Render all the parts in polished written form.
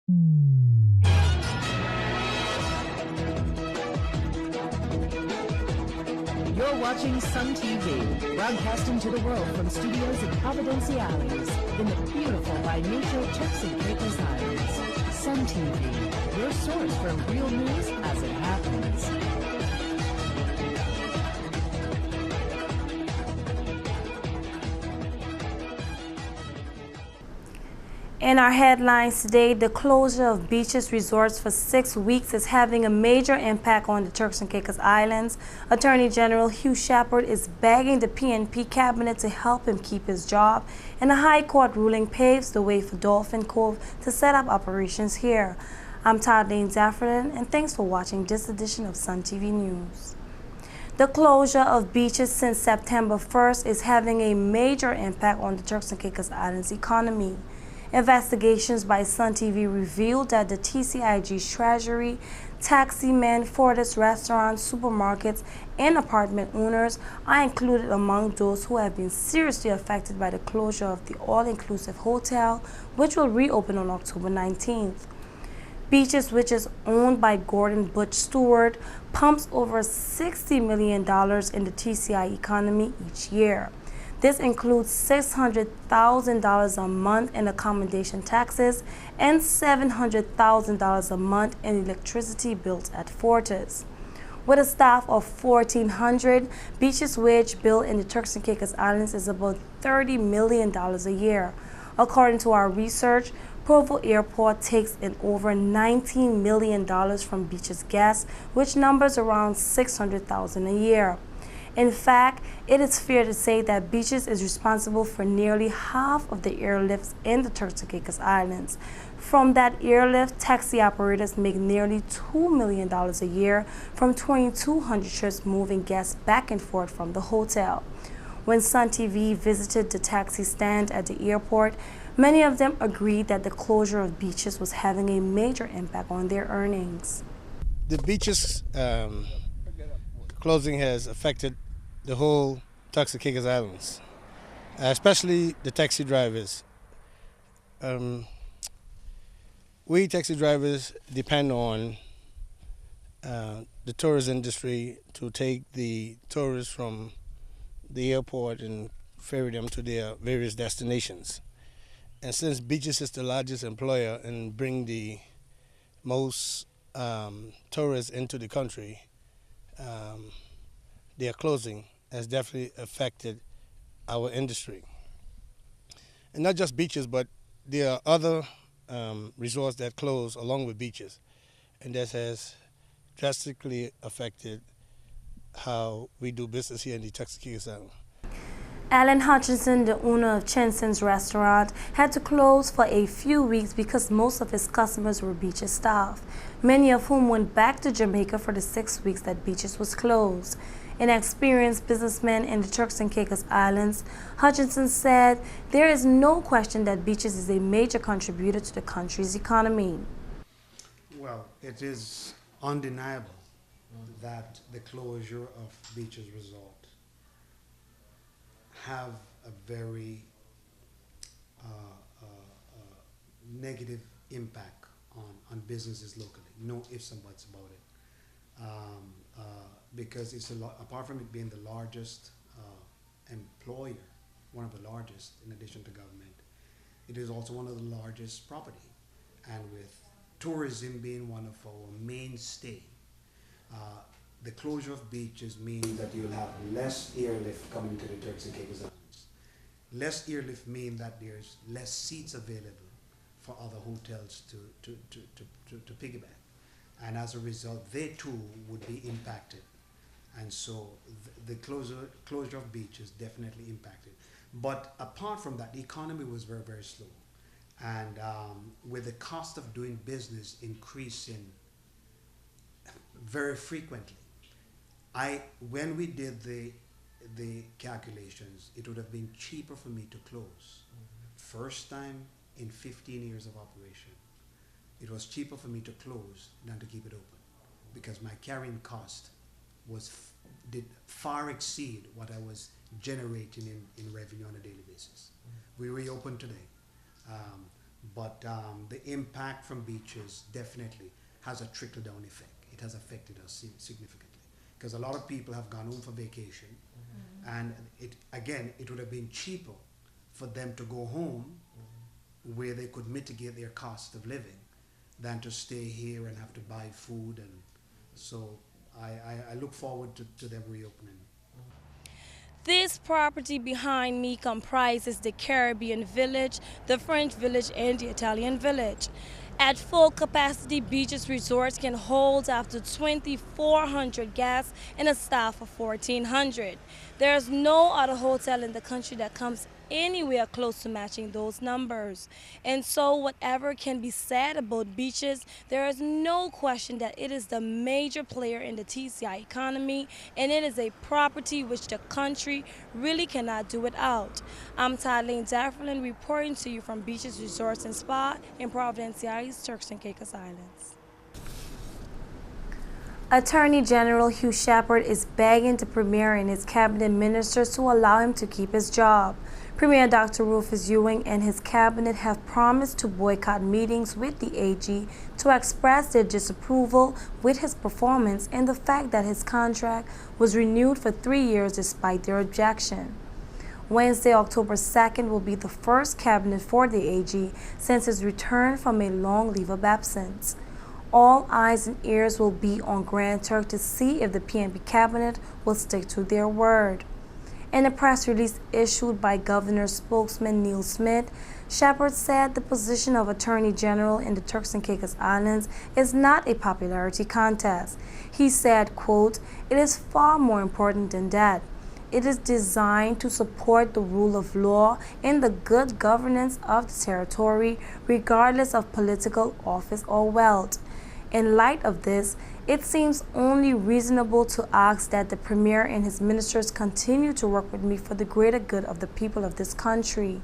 You're watching Sun TV, broadcasting to the world from studios in Providenciales in the beautiful by nature Turks and Caicos Islands. Sun TV, your source for real news as it happens. In our headlines today, the closure of beaches resorts for 6 weeks is having a major impact on the Turks and Caicos Islands. Attorney General Hugh Shepard is begging the PNP cabinet to help him keep his job, and a high court ruling paves the way for Dolphin Cove to set up operations here. I'm Toddlene Zafferton, and thanks for watching this edition of Sun TV News. The closure of beaches since September 1st is having a major impact on the Turks and Caicos Islands economy. Investigations by Sun TV revealed that the TCIG's treasury, taxi-men, Fortis restaurants, supermarkets, and apartment owners are included among those who have been seriously affected by the closure of the all-inclusive hotel, which will reopen on October 19th. Beaches, which is owned by Gordon Butch Stewart, pumps over $60 million in the TCI economy each year. This includes $600,000 a month in accommodation taxes and $700,000 a month in electricity bills at Fortis. With a staff of 1,400, Beach's wage bill in the Turks and Caicos Islands is about $30 million a year. According to our research, Provo Airport takes in over $19 million from Beach's guests, which numbers around $600,000 a year. In fact, it is fair to say that Beaches is responsible for nearly half of the airlifts in the Turks and Caicos Islands. From that airlift, taxi operators make nearly $2 million a year from 2,200 trips moving guests back and forth from the hotel. When Sun TV visited the taxi stand at the airport, many of them agreed that the closure of Beaches was having a major impact on their earnings. The Beaches closing has affected the whole Turks and Caicos Islands, especially the taxi drivers. We taxi drivers depend on the tourist industry to take the tourists from the airport and ferry them to their various destinations. And since Beaches is the largest employer and bring the most tourists into the country, their closing has definitely affected our industry. And not just Beaches, but there are other resorts that close along with Beaches, and that has drastically affected how we do business here in the Turks and Caicos Islands. Alan Hutchinson, the owner of Chinson's restaurant, had to close for a few weeks because most of his customers were Beaches staff, many of whom went back to Jamaica for the 6 weeks that Beaches was closed. An experienced businessman in the Turks and Caicos Islands, Hutchinson said there is no question that Beaches is a major contributor to the country's economy. Well, it is undeniable that the closure of Beaches Resort have a very negative impact on businesses locally. No ifs and buts about it. Because it's apart from it being the largest employer, one of the largest in addition to government, it is also one of the largest property. And with tourism being one of our mainstay, the closure of Beaches means that you'll have less airlift coming to the Turks and Caicos Islands. Less airlift means that there's less seats available for other hotels to piggyback. And as a result, they too would be impacted. And so the closure of Beaches definitely impacted. But apart from that, the economy was very, very slow. And with the cost of doing business increasing very frequently, when we did the calculations, it would have been cheaper for me to close. First time in 15 years of operation, it was cheaper for me to close than to keep it open, because my carrying cost did far exceed what I was generating in revenue on a daily basis. We reopened today. But the impact from beaches definitely has a trickle-down effect. It has affected us significantly because a lot of people have gone home for vacation, and it would have been cheaper for them to go home where they could mitigate their cost of living than to stay here and have to buy food. And so I look forward to them reopening. This property behind me comprises the Caribbean Village, the French Village, and the Italian Village. At full capacity, Beaches Resorts can hold up to 2,400 guests and a staff of 1,400. There's no other hotel in the country that comes anywhere close to matching those numbers. And so whatever can be said about beaches, there is no question that it is the major player in the TCI economy, and it is a property which the country really cannot do without. I'm Tadlene Dafferlin reporting to you from Beaches Resorts and Spa in Providenciales, Turks and Caicos Islands. Attorney General Hugh Shepard is begging the Premier and his cabinet ministers to allow him to keep his job. Premier Dr. Rufus Ewing and his cabinet have promised to boycott meetings with the AG to express their disapproval with his performance and the fact that his contract was renewed for 3 years despite their objection. Wednesday, October 2nd will be the first cabinet for the AG since his return from a long leave of absence. All eyes and ears will be on Grand Turk to see if the PNP cabinet will stick to their word. In a press release issued by Governor's spokesman Neil Smith, Shepard said the position of Attorney General in the Turks and Caicos Islands is not a popularity contest. He said, quote, "It is far more important than that. It is designed to support the rule of law and the good governance of the territory, regardless of political office or wealth. In light of this, it seems only reasonable to ask that the Premier and his ministers continue to work with me for the greater good of the people of this country.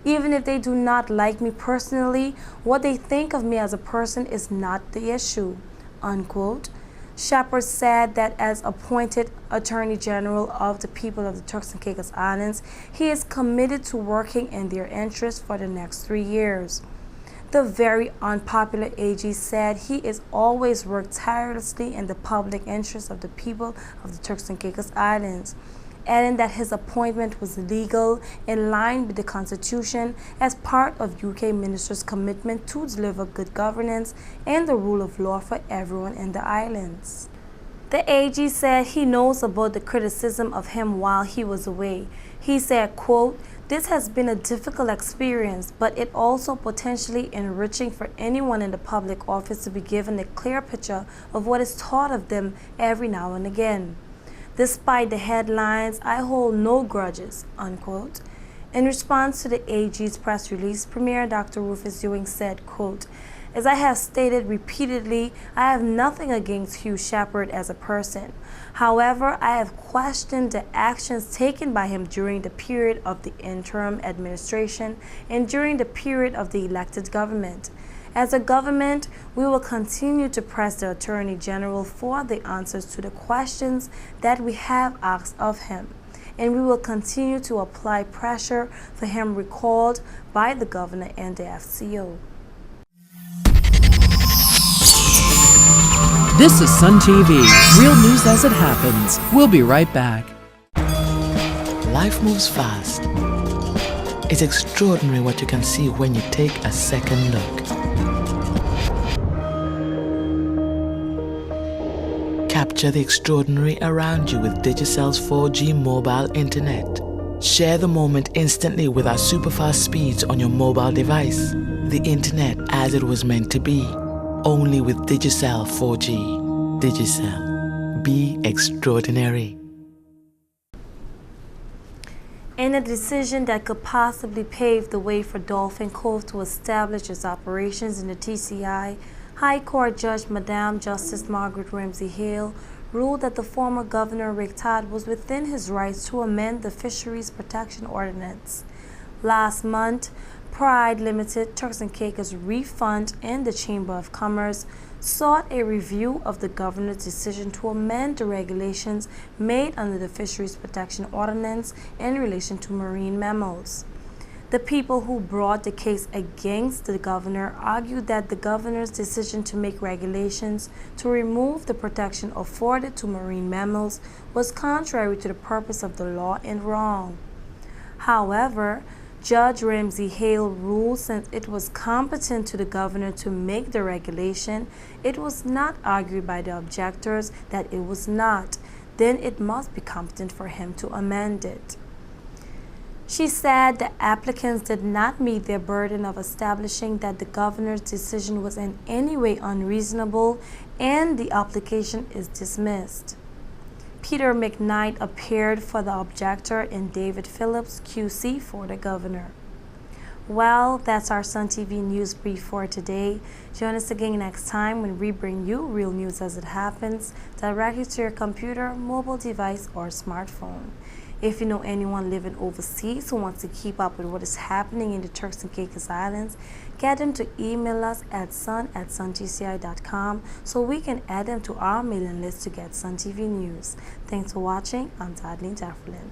Even if they do not like me personally, what they think of me as a person is not the issue," unquote. Shepard said that as appointed Attorney General of the people of the Turks and Caicos Islands, he is committed to working in their interests for the next 3 years. The very unpopular AG said he is always worked tirelessly in the public interest of the people of the Turks and Caicos Islands, adding that his appointment was legal in line with the Constitution as part of UK ministers' commitment to deliver good governance and the rule of law for everyone in the islands. The AG said he knows about the criticism of him while he was away. He said, quote, "This has been a difficult experience, but it also potentially enriching for anyone in the public office to be given a clear picture of what is taught of them every now and again. Despite the headlines, I hold no grudges," unquote. In response to the AG's press release, Premier Dr. Rufus Ewing said, quote, "As I have stated repeatedly, I have nothing against Hugh Shepard as a person. However, I have questioned the actions taken by him during the period of the interim administration and during the period of the elected government. As a government, we will continue to press the Attorney General for the answers to the questions that we have asked of him, and we will continue to apply pressure for him recalled by the Governor and the FCO." This is Sun TV, real news as it happens. We'll be right back. Life moves fast. It's extraordinary what you can see when you take a second look. Capture the extraordinary around you with Digicel's 4G mobile internet. Share the moment instantly with our super-fast speeds on your mobile device. The internet as it was meant to be. Only with Digicel 4G. Digicel. Be extraordinary. In a decision that could possibly pave the way for Dolphin Cove to establish its operations in the TCI, High Court Judge Madam Justice Margaret Ramsey Hale ruled that the former Governor Rick Todd was within his rights to amend the Fisheries Protection Ordinance. Last month, Pride Limited, Turks and Caicos Reef Fund, and the Chamber of Commerce sought a review of the governor's decision to amend the regulations made under the Fisheries Protection Ordinance in relation to marine mammals. The people who brought the case against the governor argued that the governor's decision to make regulations to remove the protection afforded to marine mammals was contrary to the purpose of the law and wrong. However, Judge Ramsey Hale ruled since it was competent to the governor to make the regulation, it was not argued by the objectors that it was not. Then it must be competent for him to amend it. She said the applicants did not meet their burden of establishing that the governor's decision was in any way unreasonable, and the application is dismissed. Peter McKnight appeared for the objector and David Phillips, QC, for the governor. Well, that's our Sun TV News Brief for today. Join us again next time when we bring you real news as it happens, directly to your computer, mobile device, or smartphone. If you know anyone living overseas who wants to keep up with what is happening in the Turks and Caicos Islands, get them to email us at sun@suntci.com so we can add them to our mailing list to get Sun TV news. Thanks for watching. I'm Darlene Jafferlin.